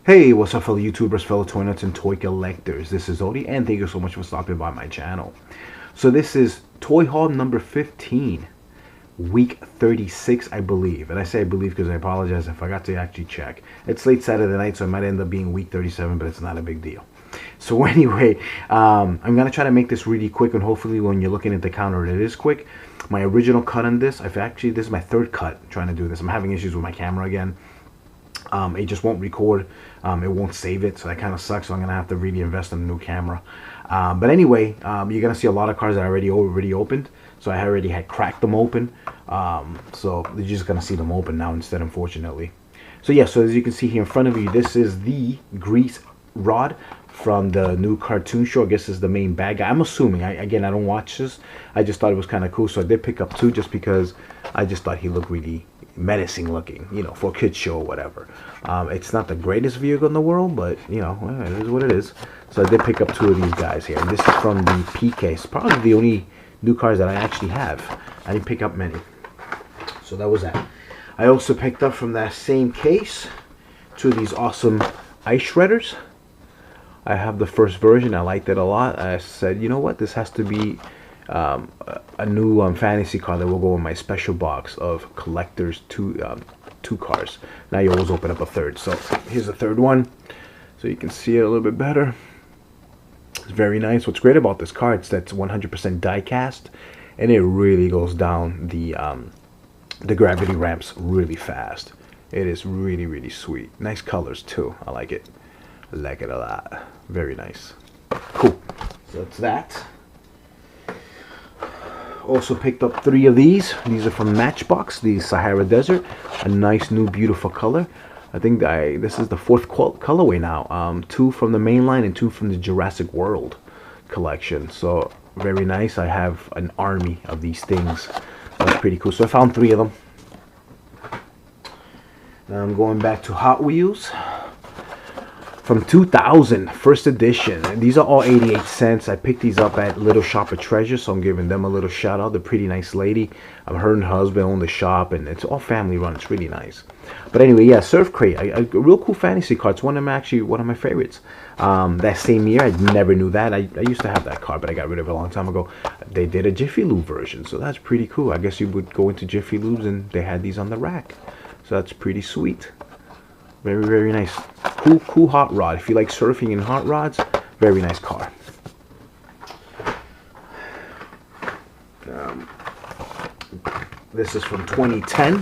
Hey, what's up, fellow YouTubers, fellow toy nuts, and toy collectors? This is Odie, and thank you so much for stopping by my channel. So this is Toy Haul number 15, week 36, I believe. And I say I believe because I apologize, I forgot to actually check. It's late Saturday night, so it might end up being week 37, but it's not a big deal. So anyway, I'm going to try to make this really quick, and hopefully when you're looking at the counter, it is quick. My original cut on this, this is my third cut trying to do this. I'm having issues with my camera again. It just won't record. It won't save it, so that kind of sucks. So I'm gonna have to really invest in a new camera. But anyway, you're gonna see a lot of cards that I already opened. So I already had cracked them open. So you're just gonna see them open now instead, unfortunately. So yeah, so as you can see here in front of you, this is the grease rod from the new cartoon show. I guess is the main bad guy. I'm assuming. Again, I don't watch this. I just thought it was kind of cool, so I did pick up two just because I just thought he looked really menacing looking, you know, for a kid's show or whatever. It's not the greatest vehicle in the world, but you know, it is what it is. So I did pick up two of these guys here, and this is from the P case. Probably the only new cars that I actually have. I didn't pick up many, so that was that. I also picked up from that same case two of these awesome ice shredders. I have the first version. I liked it a lot. I said, you know what, this has to be a new fantasy car that will go in my special box of collectors two cars. Now you always open up a third. So here's the third one, so you can see it a little bit better. It's very nice. What's great about this car is that's 100% die cast, and it really goes down the gravity ramps really fast. It is really, really sweet. Nice colors too. I like it. I like it a lot. Very nice. Cool. So that's that. Also picked up three of these. These are from Matchbox, the Sahara Desert. A nice new beautiful color. I think this is the fourth colorway now. Two from the main line and two from the Jurassic World collection. So very nice. I have an army of these things. That's pretty cool. So I found three of them. Now I'm going back to Hot Wheels. From 2000, first edition. And these are all 88 cents. I picked these up at Little Shop of Treasure, so I'm giving them a little shout out. They're a pretty nice lady. Her and her husband own the shop, and it's all family run. It's really nice. But anyway, yeah, Surf Crate. A real cool fantasy car. It's one of my favorites. That same year, I never knew that. I used to have that car, but I got rid of it a long time ago. They did a Jiffy Lube version, so that's pretty cool. I guess you would go into Jiffy Lubes, and they had these on the rack. So that's pretty sweet. Very, very nice. Cool hot rod. If you like surfing and hot rods, very nice car. This is from 2010.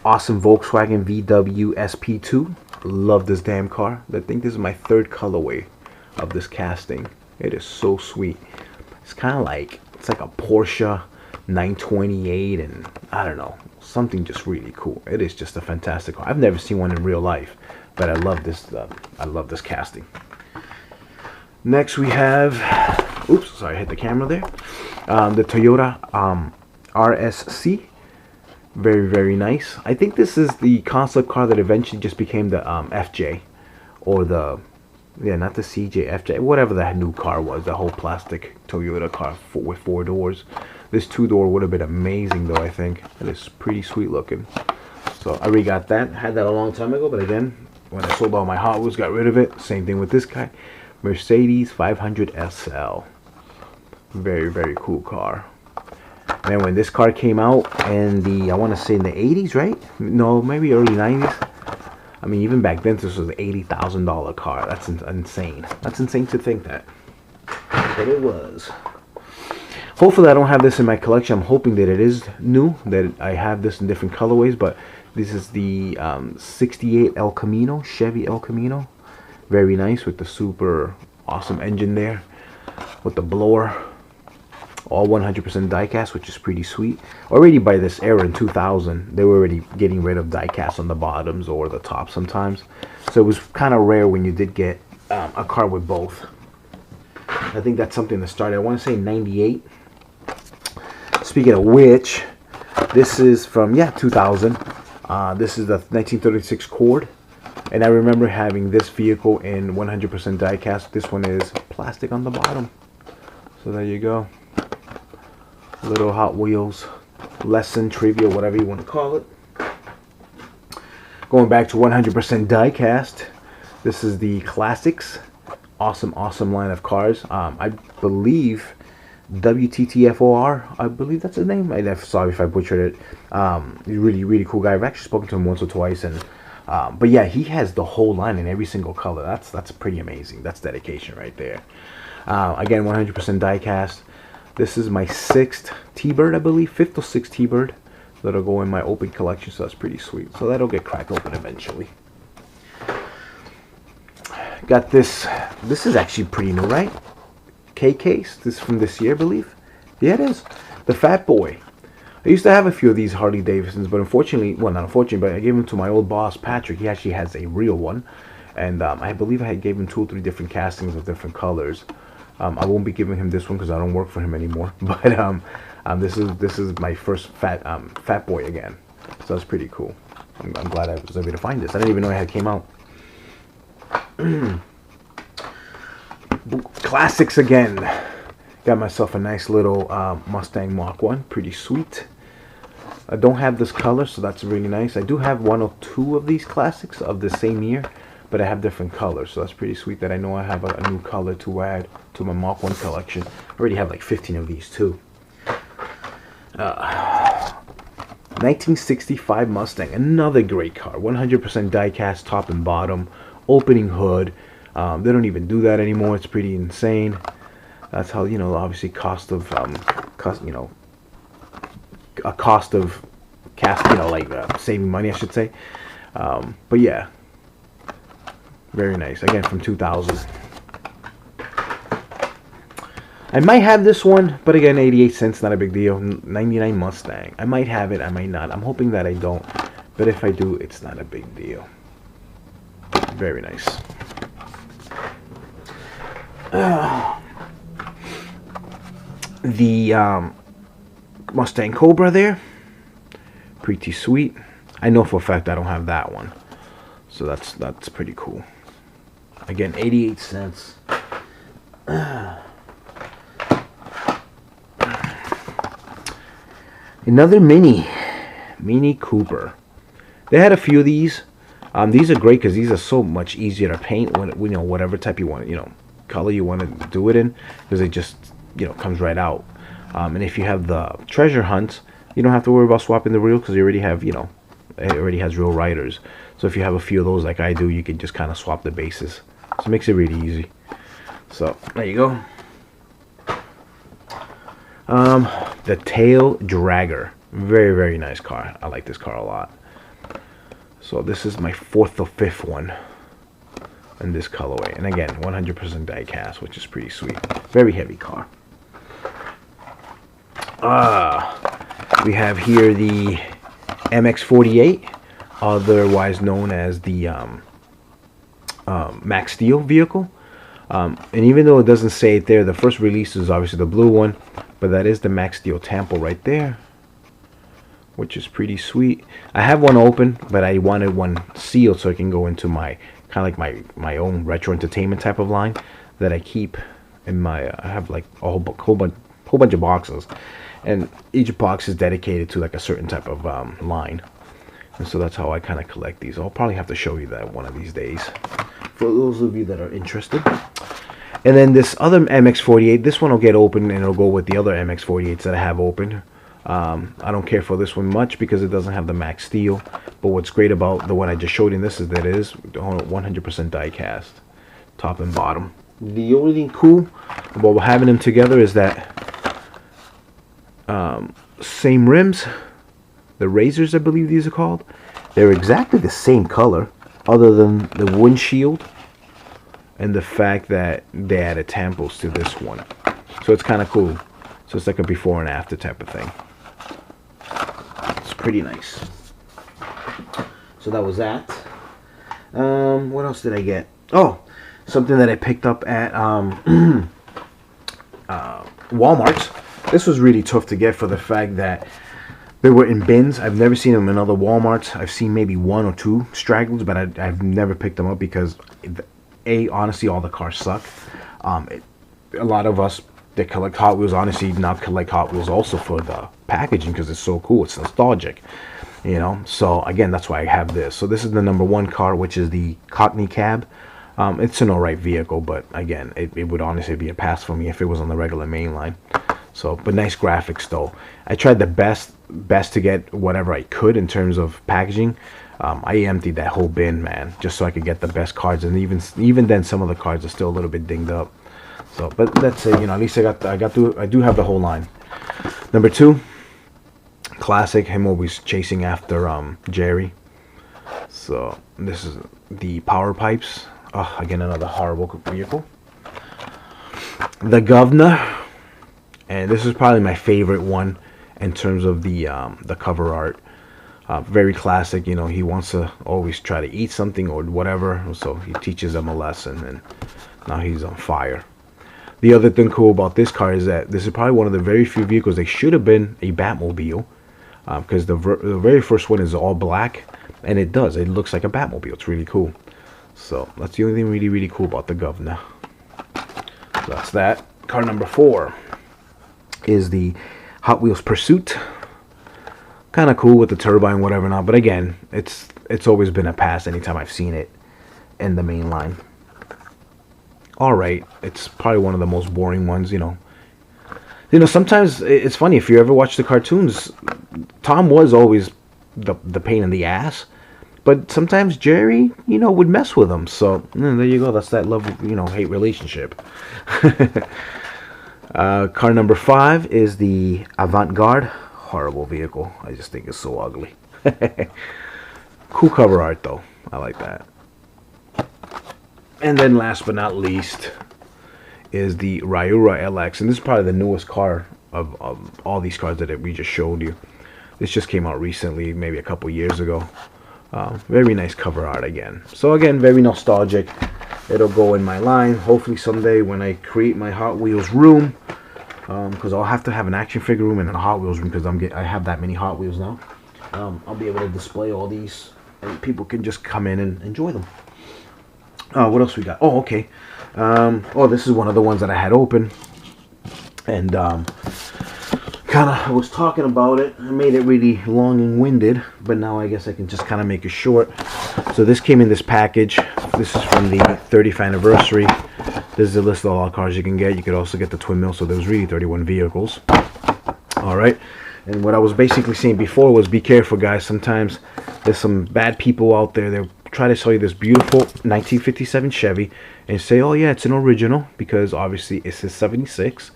Awesome Volkswagen VW SP2. Love this damn car. I think this is my third colorway of this casting. It is so sweet. It's kind of like, it's like a Porsche 928, and I don't know, something just really cool. It is just a fantastic car. I've never seen one in real life, but I love this. I love this casting. Next we have, oops, sorry, I hit the camera there. The Toyota RSC. Very, very nice. I think this is the concept car that eventually just became the FJ, or the, yeah, not the CJ, FJ, whatever that new car was. The whole plastic Toyota car with four doors. This two-door would have been amazing, though, I think. It is pretty sweet looking. So I already got that. Had that a long time ago, but again, when I sold all my Hot Wheels, got rid of it. Same thing with this guy. Mercedes 500 SL. Very, very cool car. Man, when this car came out in the, I want to say in the 80s, right? No, maybe early 90s. I mean, even back then, this was an $80,000 car. That's insane. That's insane to think that. But it was. Hopefully I don't have this in my collection. I'm hoping that it is new, that I have this in different colorways, but this is the 68 El Camino, Chevy El Camino. Very nice with the super awesome engine there, with the blower. All 100% die-cast, which is pretty sweet. Already by this era in 2000, they were already getting rid of die-cast on the bottoms or the top sometimes. So it was kind of rare when you did get a car with both. I think that's something that started, I want to say 98. Speaking of which, this is from, yeah, 2000. This is the 1936 Cord. And I remember having this vehicle in 100% die-cast. This one is plastic on the bottom. So there you go. Little Hot Wheels lesson, trivia, whatever you want to call it. Going back to 100% die-cast. This is the Classics. Awesome line of cars. I believe WTTFOR, I believe that's his name. Sorry if I butchered it. Really cool guy. I've actually spoken to him once or twice, and but yeah, he has the whole line in every single color. That's pretty amazing. That's dedication right there. Again, 100% die cast. This is my 6th T-Bird, I believe, 5th or 6th T-Bird that'll go in my open collection, so that's pretty sweet. So that'll get cracked open eventually. Got this. This is actually pretty new, right? K-Case. This is from this year, I believe. Yeah, it is. The Fat Boy. I used to have a few of these Harley Davidsons, but unfortunately, well, not unfortunately, but I gave them to my old boss, Patrick. He actually has a real one. And I believe I gave him 2 or 3 different castings of different colors. I won't be giving him this one because I don't work for him anymore. But this is my first Fat Boy again. So that's pretty cool. I'm glad I was able to find this. I didn't even know it had came out. Classics again. Got myself a nice little Mustang Mach 1. Pretty sweet. I don't have this color, so that's really nice. I do have 1 or 2 of these classics of the same year, but I have different colors, so that's pretty sweet that I know I have a new color to add to my Mach 1 collection. I already have like 15 of these too. 1965 Mustang, another great car. 100% die-cast top and bottom, opening hood. They don't even do that anymore. It's pretty insane. That's how, you know, obviously cost of cast, you know, like saving money, I should say. But yeah, very nice. Again, from 2000. I might have this one, but again, 88 cents, not a big deal. 99 Mustang. I might have it, I might not. I'm hoping that I don't, but if I do, it's not a big deal. Very nice. The Mustang Cobra there, pretty sweet. I know for a fact I don't have that one, so that's pretty cool. Again, 88 cents. Another Mini Cooper. They had a few of these. These are great because these are so much easier to paint when, you know, whatever type you want, you know, color you want to do it in, because it just, you know, comes right out. And if you have the treasure hunt, you don't have to worry about swapping the reel because you already have, you know, it already has real riders. So if you have a few of those like I do, you can just kind of swap the bases. So it makes it really easy. So there you go. The Tail Dragger, very nice car. I like this car a lot. So this is my 4th or 5th one in this colorway, and again 100% die cast, which is pretty sweet. Very heavy car. We have here the MX-48, otherwise known as the Max Steel vehicle. And even though it doesn't say it there, the first release is obviously the blue one, but that is the Max Steel Tampo right there, which is pretty sweet. I have one open, but I wanted one sealed so I can go into my kind of like my own retro entertainment type of line that I keep in my. I have like a whole bunch of boxes, and each box is dedicated to like a certain type of line, and so that's how I kind of collect these. I'll probably have to show you that one of these days for those of you that are interested. And then this other MX-48, this one will get open and it'll go with the other MX-48s that I have open. I don't care for this one much because it doesn't have the Max Steel. But what's great about the one I just showed you in this is that it is 100% die cast, top and bottom. The only thing cool about having them together is that same rims, the Razors I believe these are called, they're exactly the same color other than the windshield and the fact that they added tampos to this one. So it's kind of cool. So it's like a before and after type of thing. It's pretty nice. So that was that. What else did I get? Oh, something that I picked up at Walmart. This was really tough to get for the fact that they were in bins. I've never seen them in other Walmarts. I've seen maybe 1 or 2 stragglers, but I've never picked them up because, honestly, all the cars suck. A lot of us that collect Hot Wheels, honestly, now collect Hot Wheels also for the packaging because it's so cool. It's nostalgic, you know. So again, that's why I have this. So this is the #1 car, which is the Cockney Cab. It's an alright vehicle, but again, it would honestly be a pass for me if it was on the regular main line. So, but nice graphics though. I tried the best to get whatever I could in terms of packaging. I emptied that whole bin, man, just so I could get the best cards, and even then, some of the cards are still a little bit dinged up. So, but that's it. You know, at least I do have the whole line. Number 2, classic. Him always chasing after Jerry. So this is the power pipes. Oh, again, another horrible vehicle. The Governor, and this is probably my favorite one in terms of the cover art. Very classic. You know, he wants to always try to eat something or whatever, so he teaches them a lesson, and now he's on fire. The other thing cool about this car is that this is probably one of the very few vehicles that should have been a Batmobile, because the very first one is all black, and it looks like a Batmobile. It's really cool. So that's the only thing really cool about the Governor. So that's that. Car number 4 is the Hot Wheels Pursuit. Kind of cool with the turbine, whatever not, but again, it's always been a pass anytime I've seen it in the main line. Alright, it's probably one of the most boring ones, you know. You know, sometimes it's funny, if you ever watch the cartoons, Tom was always the pain in the ass, but sometimes Jerry, you know, would mess with him. So there you go. That's that love, you know, hate relationship. Car number 5 is the Avant-Garde. Horrible vehicle. I just think it's so ugly. Cool cover art though. I like that. And then last but not least is the Ryura LX, and this is probably the newest car of all these cars that we just showed you. This just came out recently, maybe a couple years ago. Very nice cover art again. So again, very nostalgic. It'll go in my line. Hopefully someday when I create my Hot Wheels room, because I'll have to have an action figure room and a Hot Wheels room because I have that many Hot Wheels now. I'll be able to display all these, and people can just come in and enjoy them. What else we got? Oh, okay. Oh, this is one of the ones that I had open, and kind of I was talking about it. I made it really long and winded, but now I guess I can just kind of make it short. So this came in this package. This is from the 30th anniversary. This is a list of all the cars you can get. You could also get the twin mill, so there was really 31 vehicles. All right. And what I was basically saying before was be careful, guys. Sometimes there's some bad people out there. They'll try to sell you this beautiful 1957 Chevy and say, oh yeah, it's an original, because obviously it says 76.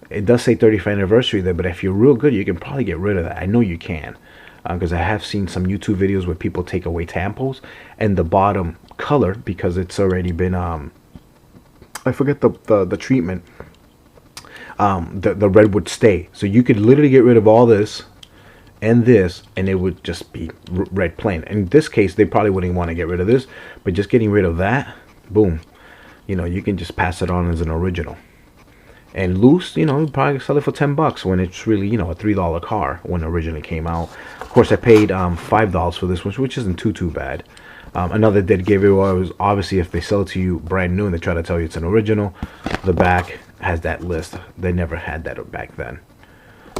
It does say 35th anniversary there, but if you're real good, you can probably get rid of that. I know you can, because I have seen some YouTube videos where people take away tampos and the bottom color, because it's already been I forget the treatment. The red would stay, so you could literally get rid of all this and this, and it would just be red plain. In this case, they probably wouldn't want to get rid of this, but just getting rid of that, boom, you know, you can just pass it on as an original. And loose, you know, probably sell it for $10 when it's really, you know, a $3 car when it originally came out. Of course, I paid $5 for this one, which isn't too bad. Another dead giveaway was obviously if they sell it to you brand new and they try to tell you it's an original, the back has that list. They never had that back then,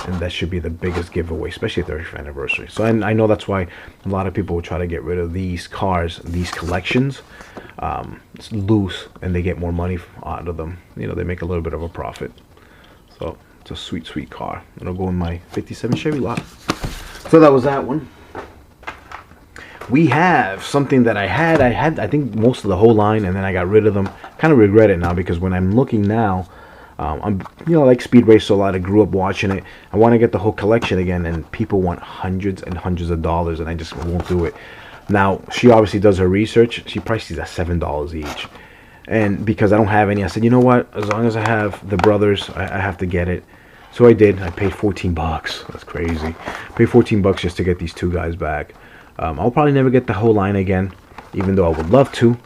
and that should be the biggest giveaway, especially 30th anniversary. So I know that's why a lot of people will try to get rid of these cars, these collections. It's loose, and they get more money out of them. You know, they make a little bit of a profit. So it's a sweet car. It'll go in my 57 Chevy lot. So that was that one. We have something that I had I think most of the whole line, and then I got rid of them. Kind of regret it now, because when I'm looking now, I'm, you know, like Speed Racer a lot. I grew up watching it. I want to get the whole collection again, and people want hundreds and hundreds of dollars, and I just won't do it. Now, she obviously does her research. She priced these at $7 each, and because I don't have any, I said, you know what, as long as I have the brothers, I have to get it. So I did. I paid $14. That's crazy. I paid $14 just to get these two guys back. I'll probably never get the whole line again, even though I would love to.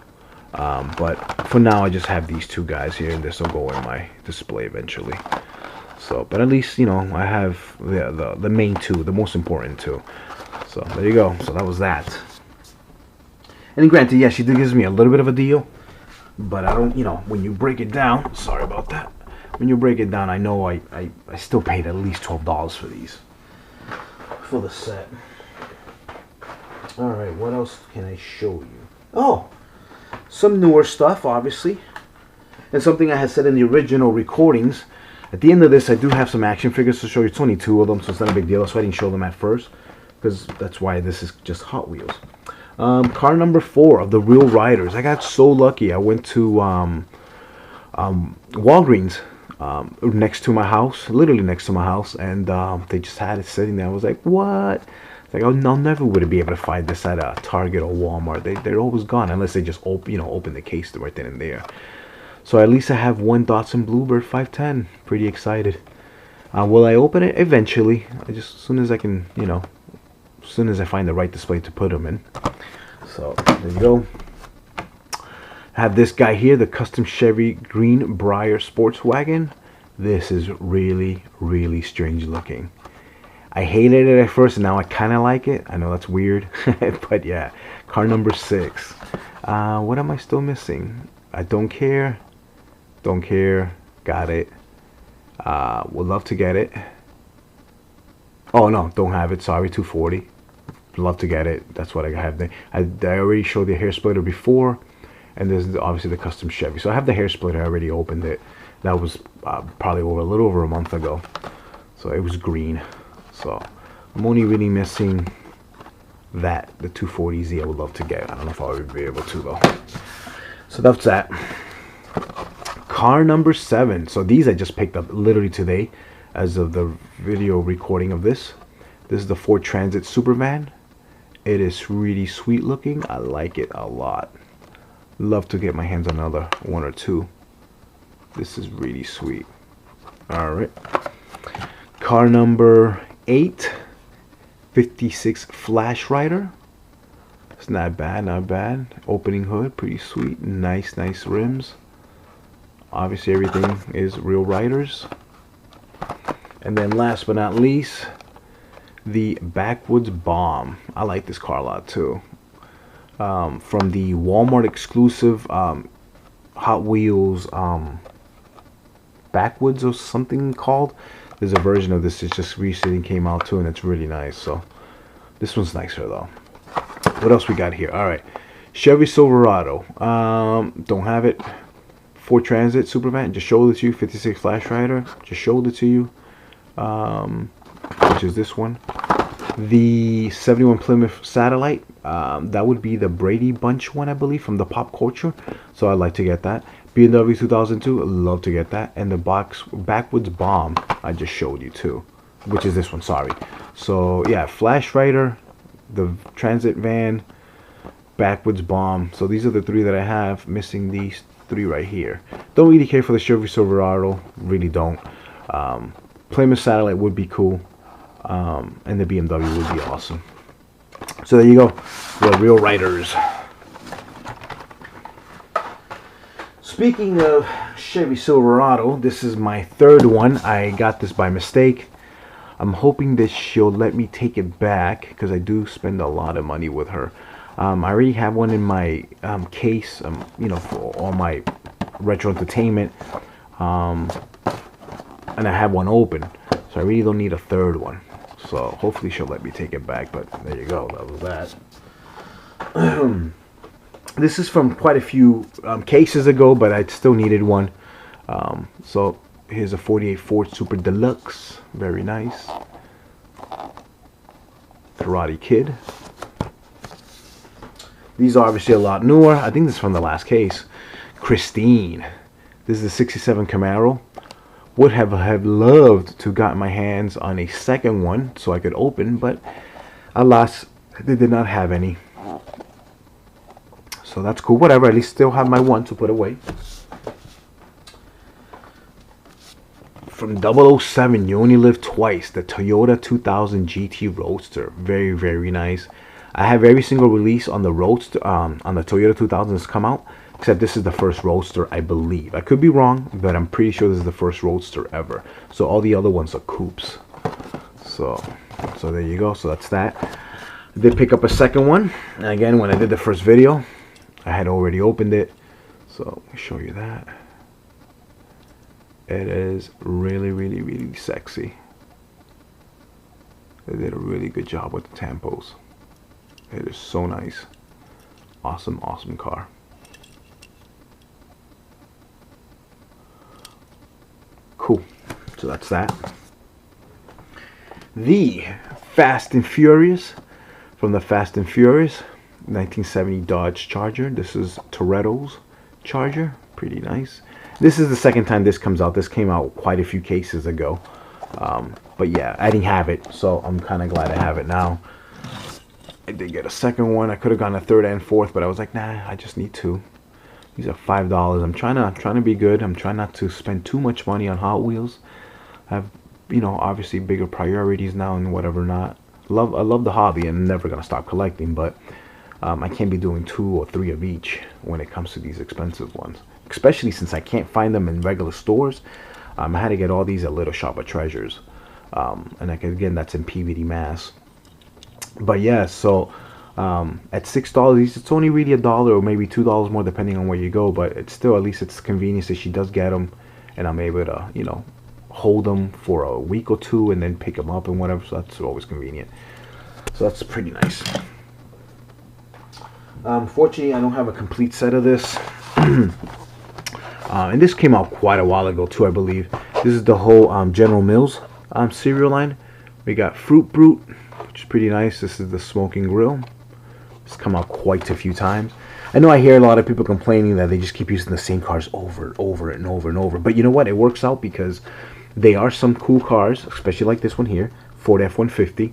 But for now, I just have these two guys here, and this will go in my display eventually. So, but at least, you know, I have the main two, the most important two. So there you go. So that was that. And granted, yeah, she did give me a little bit of a deal, but I don't, you know, when you break it down, sorry about that. When you break it down, I know I still paid at least $12 for these, for the set. Alright, what else can I show you? Oh, some newer stuff, obviously, and something I had said in the original recordings. At the end of this, I do have some action figures to show you. 22 of them, so it's not a big deal. So I didn't show them at first, because that's why this is just Hot Wheels. Car number 4 of the Real Riders. I got so lucky. I went to Walgreens next to my house, literally next to my house, and they just had it sitting there. I was like, what? It's like, I'll never would be able to find this at a Target or Walmart. They're always gone unless they just open the case right then and there. So at least I have one Datsun Bluebird 510. Pretty excited. Will I open it? Eventually. As soon as I can, as soon as I find the right display to put them in. So there you go. I have this guy here, the custom Chevy Greenbrier sports wagon. This is really, really strange looking. I hated it at first, and now I kind of like it. I know that's weird, but yeah. Car number 6. What am I still missing? I don't care. Don't care. Got it. Would love to get it. Oh no, don't have it. Sorry, 240. Love to get it. That's what I have there. I already showed the hair splitter before, and there's obviously the custom Chevy. So I have the hair splitter. I already opened it. That was probably a little over a month ago. So it was green. So I'm only really missing that, the 240Z. I would love to get. I don't know if I'll be able to though. So that's that. Car number 7. So these I just picked up literally today, as of the video recording of this. This is the Ford Transit Supervan. It is really sweet looking. I like it a lot. Love to get my hands on another one or two. This is really sweet. Alright. Car number 8. 56 Flash Rider. It's not bad, not bad. Opening hood, pretty sweet. Nice rims. Obviously everything is Real Riders. And then last but not least, the Backwoods Bomb. I like this car a lot too. From the Walmart exclusive Hot Wheels Backwoods or something called. There's a version of this that just recently came out too, and it's really nice. So this one's nicer though. What else we got here? Alright, Chevy Silverado. Don't have it. Ford Transit Supervan. Just showed it to you. 56 Flash Rider. Just showed it to you. Which is this one. The 71 Plymouth Satellite. That would be the Brady Bunch one, I believe, from the Pop Culture. So I'd like to get that. BMW 2002. I'd love to get that. And the Backwoods Bomb I just showed you too, which is this one. Sorry. So yeah, Flash Rider, the Transit Van, Backwoods Bomb. So these are the 3 that I have. Missing these 3 right here. Don't really care for the Chevy Silverado. Really don't. Plymouth Satellite would be cool. And the BMW would be awesome. So there you go. The Real Riders. Speaking of Chevy Silverado, this is my 3rd one. I got this by mistake. I'm hoping that she'll let me take it back, because I do spend a lot of money with her. I already have one in my case, for all my retro entertainment. And I have one open. So I really don't need a 3rd one. So hopefully she'll let me take it back. But there you go. That was that. This is from quite a few cases ago, but I still needed one. So here's a 48 Ford Super Deluxe. Very nice. Karate Kid. These are obviously a lot newer. I think this is from the last case. Christine. This is a 67 Camaro. Would have loved to got my hands on a 2nd one so I could open, but alas, they did not have any. So that's cool. Whatever. At least still have my one to put away. From 007, You Only Live Twice. The Toyota 2000 GT Roadster. Very, very nice. I have every single release on the Roadster, on the Toyota 2000 that's come out, except this is the first Roadster, I believe. I could be wrong, but I'm pretty sure this is the first Roadster ever. So all the other ones are coupes. So there you go. So that's that. I did pick up a 2nd one. And again, when I did the first video, I had already opened it. So let me show you that. It is really, really, really sexy. They did a really good job with the tampos. It is so nice. Awesome, awesome car. So that's that. The Fast and Furious, from the Fast and Furious 1970 Dodge Charger. This is Toretto's Charger. Pretty nice. This is the second time this comes out. This came out quite a few cases ago. But yeah, I didn't have it, so I'm kind of glad I have it now. I did get a second one. I could have gone a third and fourth, but I was like, nah, I just need two. These are $5. I'm trying to be good. I'm trying not to spend too much money on Hot Wheels. I have, you know, obviously bigger priorities now and whatever not. I love the hobby and I'm never gonna stop collecting, but I can't be doing 2 or 3 of each when it comes to these expensive ones. Especially since I can't find them in regular stores. I had to get all these at Little Shop of Treasures. And again, that's in PVD, Mass. But yeah, so at $6, it's only really $1 or maybe $2 more depending on where you go. But it's still, at least it's convenience that she does get them, and I'm able to, you know, hold them for a week or two and then pick them up and whatever. So that's always convenient. So that's pretty nice. Fortunately, I don't have a complete set of this. And this came out quite a while ago too, I believe. This is the whole General Mills cereal line. We got Fruit Brute, which is pretty nice. This is the Smoking Grill. It's come out quite a few times. I know I hear a lot of people complaining that they just keep using the same cars over and over and over and over. But you know what? It works out because they are some cool cars, especially like this one here, Ford F-150.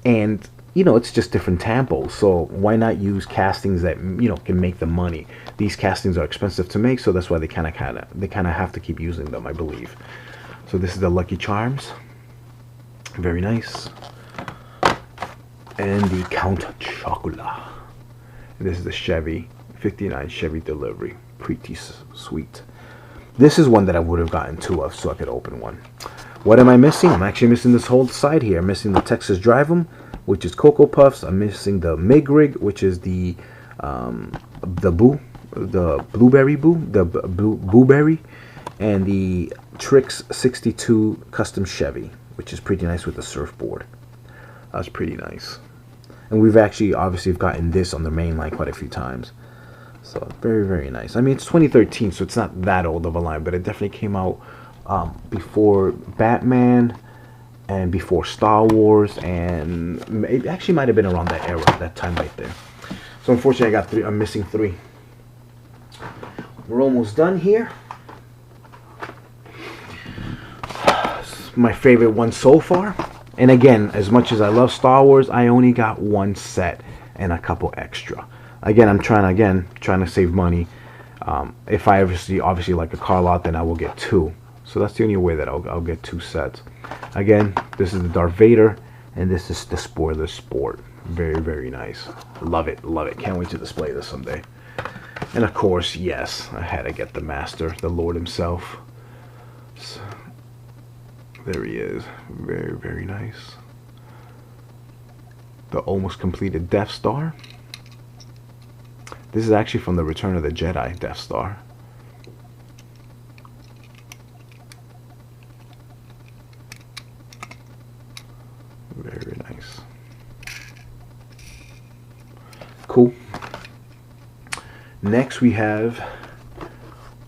And you know, it's just different tempos, so why not use castings that, you know, can make the money? These castings are expensive to make, so that's why they kind of have to keep using them, I believe. So this is the Lucky Charms, very nice, and the Count Chocula. This is the Chevy 59 Chevy Delivery, pretty sweet. This is one that I would have gotten 2 of, so I could open one. What am I missing? I'm actually missing this whole side here. I'm missing the Texas Drive 'em, which is Cocoa Puffs. I'm missing the Mig Rig, which is the Blueberry Boo, the Blueberry, and the Trix 62 Custom Chevy, which is pretty nice with the surfboard. That's pretty nice. And we've actually obviously gotten this on the main line quite a few times. So very, very nice. I mean, it's 2013, so it's not that old of a line, but it definitely came out before Batman and before Star Wars, and it actually might have been around that era, that time right there. So unfortunately, I got 3. I'm missing 3. We're almost done here. My favorite one so far. And again, as much as I love Star Wars, I only got 1 set and a couple extra. Again, I'm trying to save money. If I obviously like a car lot, then I will get 2. So that's the only way that I'll get 2 sets. Again, this is the Darth Vader, and this is the Spoiler Sport. Very, very nice. Love it, love it. Can't wait to display this someday. And of course, yes, I had to get the Master, the Lord himself. So, there he is. Very, very nice. The almost completed Death Star. This is actually from the Return of the Jedi Death Star. Very nice. Cool. Next we have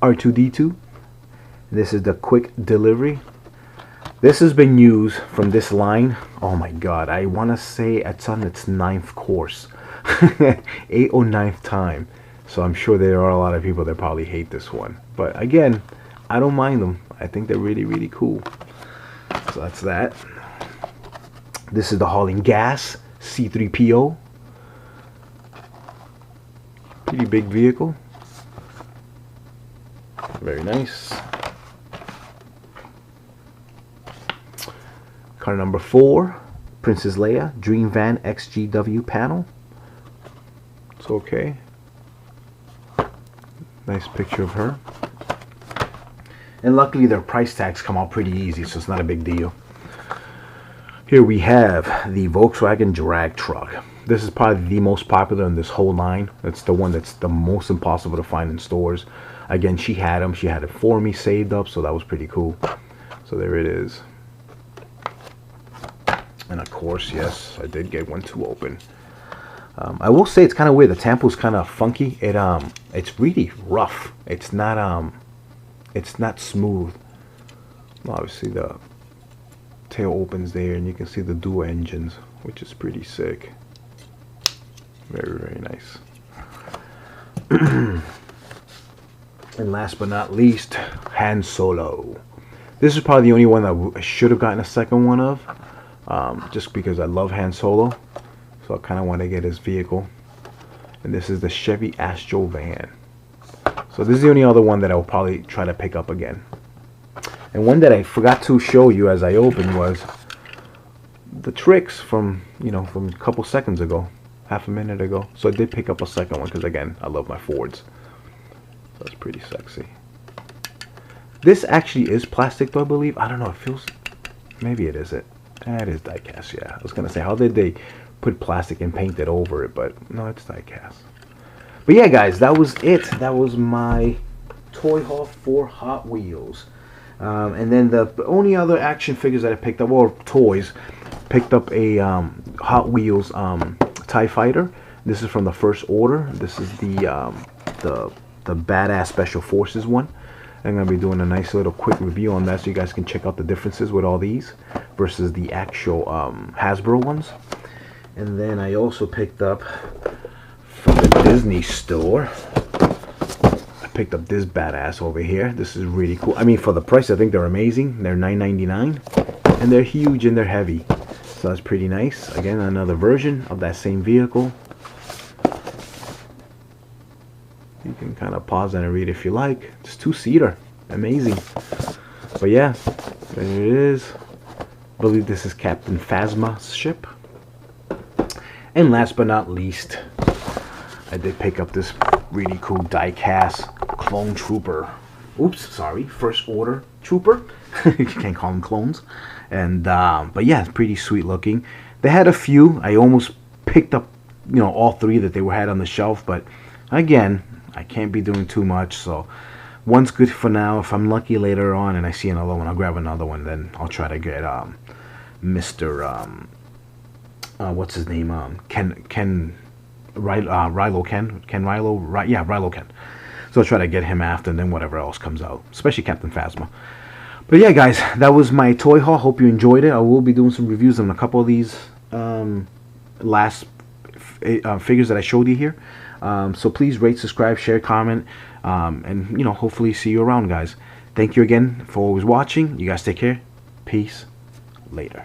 R2-D2. This is the quick delivery. This has been used from this line. Oh my god, I want to say it's on its 9th course. 8th or 9th time. So I'm sure there are a lot of people that probably hate this one. But again, I don't mind them. I think they're really, really cool. So that's that. This is the Hauling Gas C3PO. Pretty big vehicle. Very nice. Car number 4, Princess Leia Dream Van XGW panel. It's okay. Nice picture of her. And luckily their price tags come out pretty easy, so it's not a big deal. Here we have the Volkswagen drag truck. This is probably the most popular in this whole line. It's the one that's the most impossible to find in stores. Again, she had them. She had it for me saved up, so that was pretty cool. So there it is. And of course, yes, I did get one to open. I will say it's kind of weird. The tampo's kind of funky. It's really rough. It's not smooth. Obviously the tail opens there, and you can see the dual engines, which is pretty sick. Very, very nice. And last but not least, Han Solo. This is probably the only one that I should have gotten a second one of, just because I love Han Solo. So I kind of want to get his vehicle. And this is the Chevy Astro van. So this is the only other one that I'll probably try to pick up again. And one that I forgot to show you as I opened was the tricks from, from a couple seconds ago, half a minute ago. So I did pick up a second one because, again, I love my Fords. So it's pretty sexy. This actually is plastic, though, I believe. I don't know. It feels... Maybe it isn't. That is die-cast, yeah. I was going to say, how did they put plastic and paint it over it? But no, it's die-cast. But yeah, guys, that was it. That was my toy haul for Hot Wheels. And then the only other action figures that I picked up, or toys, picked up a Hot Wheels TIE Fighter. This is from the First Order. This is the Badass Special Forces one. I'm going to be doing a nice little quick review on that so you guys can check out the differences with all these versus the actual Hasbro ones. And then I also picked up from the Disney store, picked up this badass over here. This is really cool. I mean, for the price, I think they're amazing. They're $9.99 and they're huge and they're heavy, so that's pretty nice. Again, another version of that same vehicle. You can kind of pause and read if you like. It's two-seater. Amazing. But yeah, there it is. I believe this is Captain Phasma's ship. And last but not least, I did pick up this really cool die-cast clone trooper. Oops, sorry, First Order trooper. You can't call them clones. And but yeah, it's pretty sweet looking. They had a few. I almost picked up, all three that they had on the shelf. But again, I can't be doing too much. So one's good for now. If I'm lucky later on and I see another one, I'll grab another one. Then I'll try to get Mr. What's his name? Rilo Ken. So I'll try to get him after, and then whatever else comes out, especially Captain Phasma. But yeah, guys, that was my toy haul. Hope you enjoyed it. I will be doing some reviews on a couple of these last figures that I showed you here. So please rate, subscribe, share, comment, and hopefully see you around, guys. Thank you again for always watching. You guys take care. Peace. Later.